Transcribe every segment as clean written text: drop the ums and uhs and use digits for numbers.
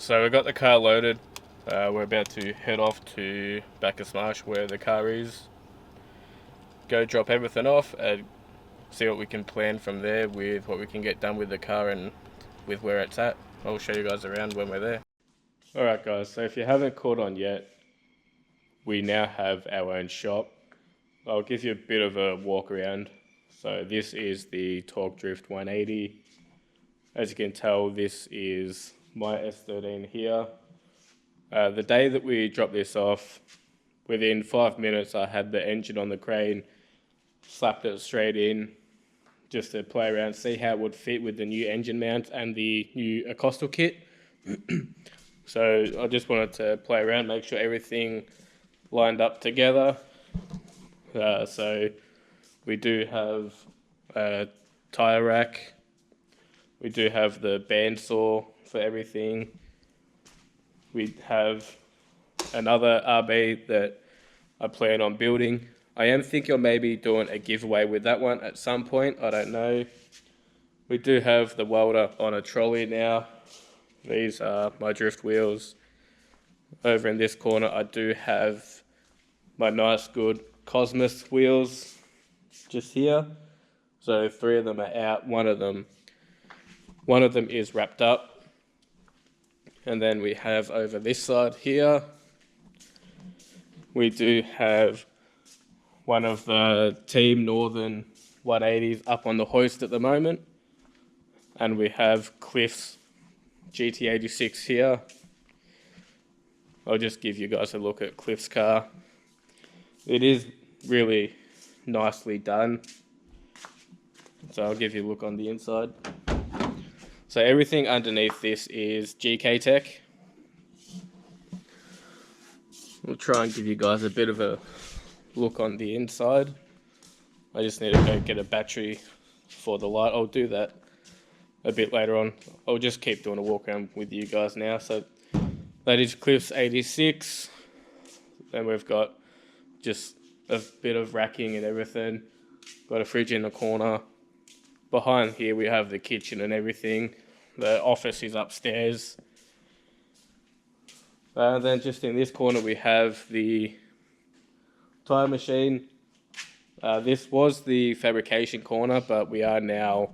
So we got the car loaded. We're about to head off to Bacchus Marsh where the car is. Go drop everything off and see what we can plan from there with what we can get done with the car and with where it's at. I'll show you guys around when we're there. Alright guys, so if you haven't caught on yet, we now have our own shop. I'll give you a bit of a walk around. So this is the Torque Drift 180. As you can tell, this is my S13 here. The day that we dropped this off, within 5 minutes I had the engine on the crane, slapped it straight in just to play around, see how it would fit with the new engine mount and the new Accostal kit. So I just wanted to play around, make sure everything lined up together. So we do have a tyre rack, we do have the bandsaw for everything. We have another RB that I plan on building. I am thinking of maybe doing a giveaway with that one at some point, I don't know. We do have the welder on a trolley now. These are my drift wheels. Over in this corner I do have my nice good Cosmos wheels just here. So 3 of them are out, one of them is wrapped up. And then we have over this side here, we do have one of the Team Northern 180s up on the hoist at the moment. And we have Cliff's GT86 here. I'll just give you guys a look at Cliff's car. It is really nicely done. So I'll give you a look on the inside. So everything underneath this is GK Tech. I'll try and give you guys a bit of a look on the inside. I just need to go get a battery for the light. I'll do that a bit later on. I'll just keep doing a walk around with you guys now. So that is Cliff's 86. Then we've got just a bit of racking and everything. Got a fridge in the corner. Behind here we have the kitchen and everything. The office is upstairs. Then just in this corner we have the tyre machine. This was the fabrication corner, but we are now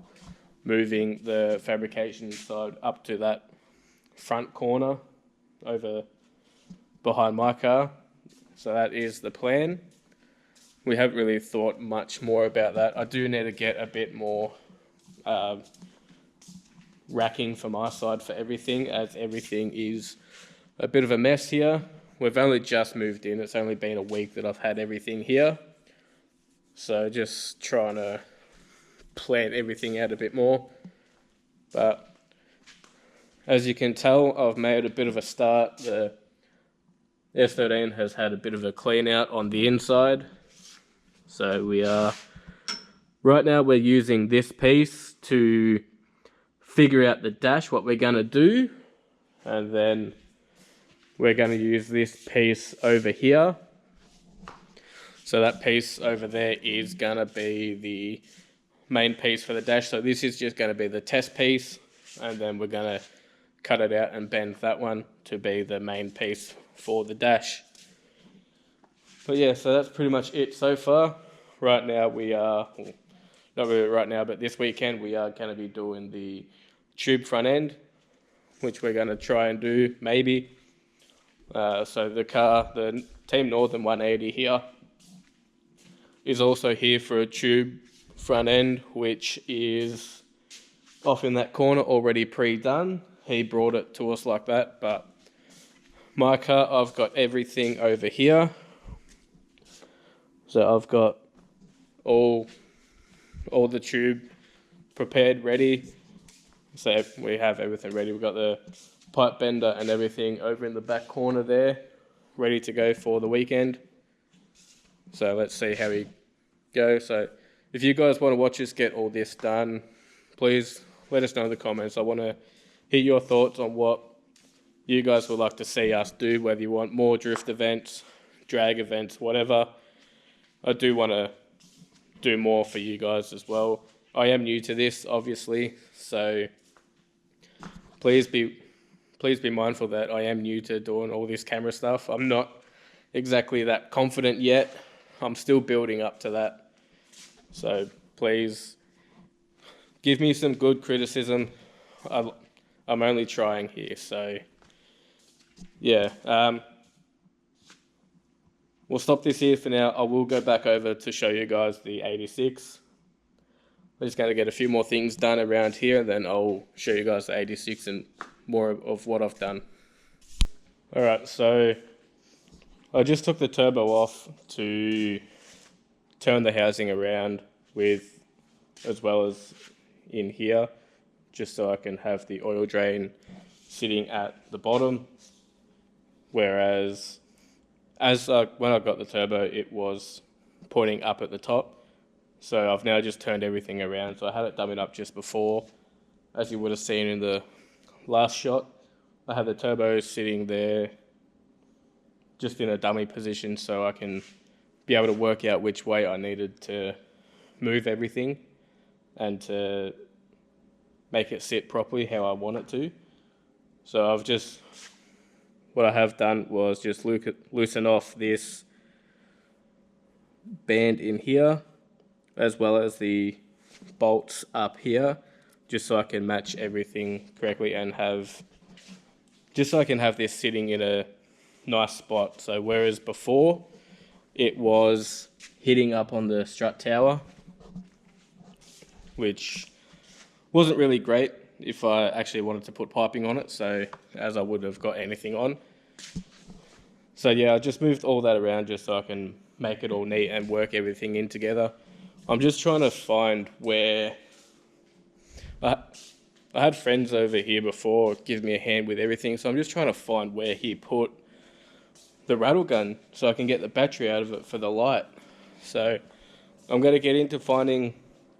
moving the fabrication side up to that front corner over behind my car. So that is the plan. We haven't really thought much more about that. I do need to get a bit more racking for my side for everything, as everything is a bit of a mess here. We've only just moved in. It's only been a week that I've had everything here. So just trying to plan everything out a bit more. But as you can tell, I've made a bit of a start. The S13 has had a bit of a clean out on the inside. So right now we're using this piece to figure out the dash, what we're going to do. And then we're going to use this piece over here. So that piece over there is going to be the main piece for the dash. So this is just going to be the test piece. And then we're going to cut it out and bend that one to be the main piece for the dash. But yeah, so that's pretty much it so far. Right now we are, well, not really right now, but this weekend we are going to be doing the tube front end, which we're going to try and do maybe. So the car, the Team Northern 180 here, is also here for a tube front end, which is off in that corner already pre-done. He brought it to us like that, but my car, I've got everything over here. So I've got all the tube prepared, ready. So we have everything ready. We've got the pipe bender and everything over in the back corner there, ready to go for the weekend. So let's see how we go. So if you guys want to watch us get all this done, please let us know in the comments. I want to hear your thoughts on what you guys would like to see us do, whether you want more drift events, drag events, whatever. I do want to do more for you guys as well. I am new to this, obviously, so please please be mindful that I am new to doing all this camera stuff. I'm not exactly that confident yet. I'm still building up to that. So please give me some good criticism. I'm only trying here, so yeah. We'll stop this here for now. I will go back over to show you guys the 86. I'm just going to get a few more things done around here, then I'll show you guys the 86 and more of what I've done. Alright, so I just took the turbo off to turn the housing around with, as well as in here, just so I can have the oil drain sitting at the bottom, whereas when I got the turbo, it was pointing up at the top. So I've now just turned everything around. So I had it dummied up just before, as you would have seen in the last shot. I have the turbo sitting there just in a dummy position, so I can be able to work out which way I needed to move everything and to make it sit properly how I want it to. So what I have done was just loosen off this band in here, as well as the bolts up here, just so I can match everything correctly and just so I can have this sitting in a nice spot. So whereas before it was hitting up on the strut tower, which wasn't really great if I actually wanted to put piping on it, so as I would have got anything on. So yeah, I just moved all that around just so I can make it all neat and work everything in together. I'm just trying to find where... I had friends over here before give me a hand with everything, so I'm just trying to find where he put the rattle gun so I can get the battery out of it for the light. So I'm going to get into finding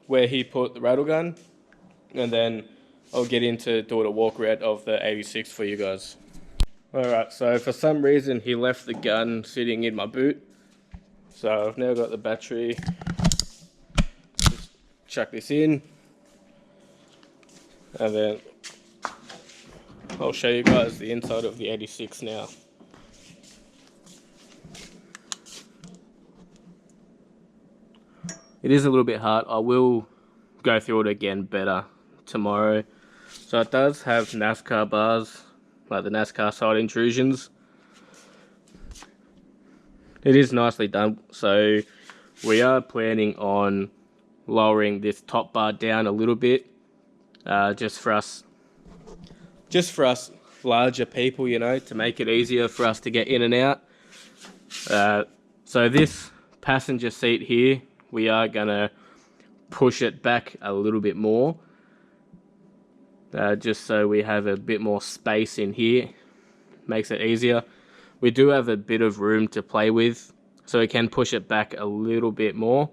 where he put the rattle gun, and then I'll get into doing a walk around of the 86 for you guys. Alright, so for some reason he left the gun sitting in my boot. So I've now got the battery. Just chuck this in. And then I'll show you guys the inside of the 86 now. It is a little bit hard. I will go through it again better tomorrow. So it does have NASCAR bars, like the NASCAR side intrusions. It is nicely done. So we are planning on lowering this top bar down a little bit, just for us larger people, you know, to make it easier for us to get in and out. So this passenger seat here, we are gonna push it back a little bit more, just so we have a bit more space in here. Makes it easier. We do have a bit of room to play with, so we can push it back a little bit more,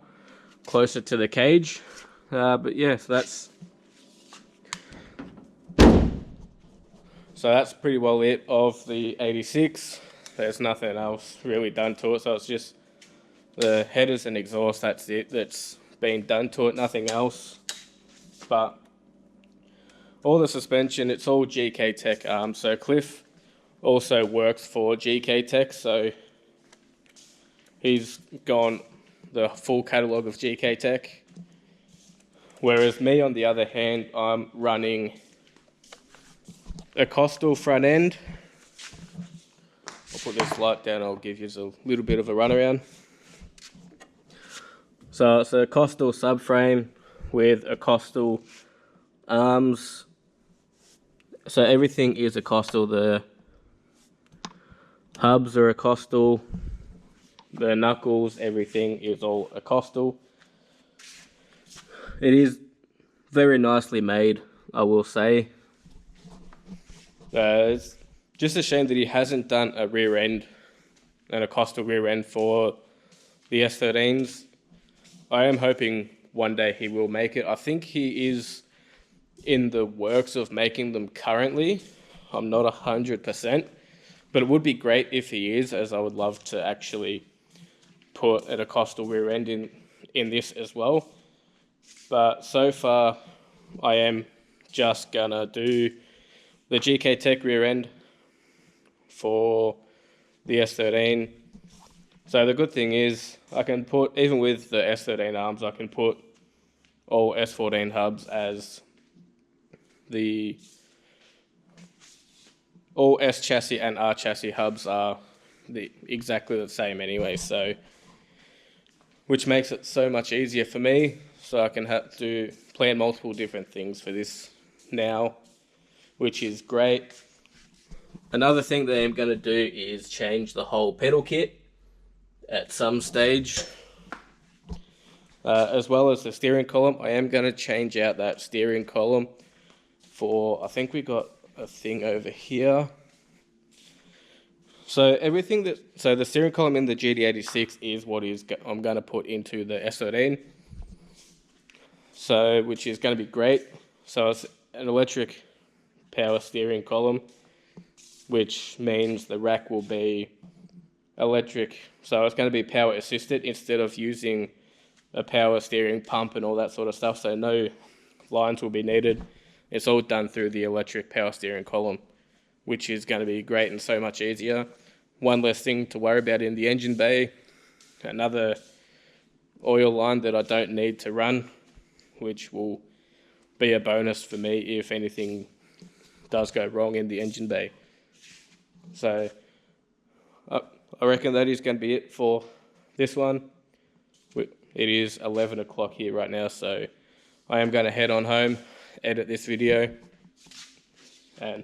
closer to the cage. But yeah, so that's pretty well it of the 86. There's nothing else really done to it, so it's just the headers and exhaust, that's it, that's been done to it, nothing else. But all the suspension, it's all GK Tech. So Cliff also works for GK Tech, so he's gone the full catalogue of GK Tech. Whereas me, on the other hand, I'm running a Costal front end. I'll put this light down, I'll give you a little bit of a run around. So it's a Costal subframe with a Costal arms. So everything is a Costal. The hubs are a Costal. The knuckles, everything is all a Costal. It is very nicely made, I will say. It's just a shame that he hasn't done a rear end and a Costal rear end for the S13s. I am hoping one day he will make it. I think he is in the works of making them currently. I'm not 100%, but it would be great if he is, as I would love to actually put a Costal rear end in this as well. But so far, I am just gonna do the GK Tech rear end for the S13. So the good thing is I can put, even with the S13 arms, I can put all S14 hubs as the, all S chassis and R chassis hubs are exactly the same anyway, so which makes it so much easier for me, so I can have to plan multiple different things for this now, which is great. Another thing that I'm going to do is change the whole pedal kit at some stage, as well as the steering column. I am going to change out that steering column for, I think we got a thing over here. So so the steering column in the GT86 is what I'm going to put into the S13. So, which is going to be great. So it's an electric power steering column, which means the rack will be electric. So it's going to be power assisted instead of using a power steering pump and all that sort of stuff. So no lines will be needed. It's all done through the electric power steering column, which is going to be great and so much easier. One less thing to worry about in the engine bay. Another oil line that I don't need to run, which will be a bonus for me if anything does go wrong in the engine bay. So I reckon that is going to be it for this one. It is 11 o'clock here right now, so I am going to head on home, edit this video, and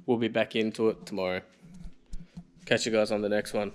we'll be back into it tomorrow. Catch you guys on the next one.